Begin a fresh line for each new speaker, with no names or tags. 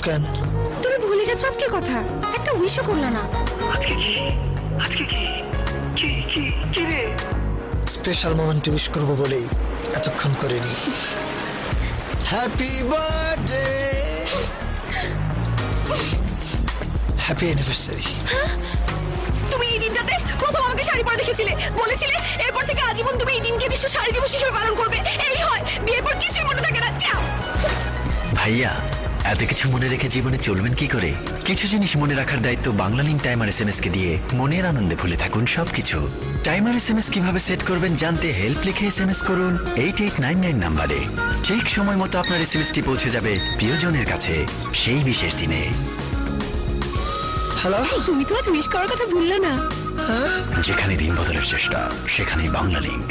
কেন?
তুমি ভুলে গেছো আজকের কথা, একটা উইশও করলা না।
আজকে কি? আজকে কি? কি কি কি রে?
স্পেশাল মোমেন্টে উইশ করবো বলেই এতক্ষণ করিনি। Happy birthday, happy anniversary.
তুমি এই দিনটাতে প্রথম আমাকে শাড়ি পরে দেখেছিলে, বলেছিলে এরপর থেকে আজীবন তুমি এই দিনকে বিশ্ব শাড়ি দিবস হিসেবে পালন করবে। এই হয়, বিয়ের পর কিছুই মনে থাকে না। যাও।
ভাইয়া, এত কিছু মনে রেখে জীবনে চলবেন কি করে? কিছু জিনিস মনে রাখার দায়িত্ব বাংলালিংক টাইমার এসএমএস কে দিয়ে মনের আনন্দে ভুলে থাকুন সবকিছু। টাইমার এসএমএস কিভাবে সেট করবেন জানতে হেল্প লিখে এসএমএস করুন 8899 নাম্বারে। ঠিক সময় মতো আপনার এসএমএসটি পৌঁছে যাবে প্রিয়জনের কাছে সেই বিশেষ দিনে।
হ্যালো,
তুমি তো আজ উইশ করার কথা ভুললে না।
যেখানে দিন বদলের চেষ্টা, সেখানেই বাংলালিংক।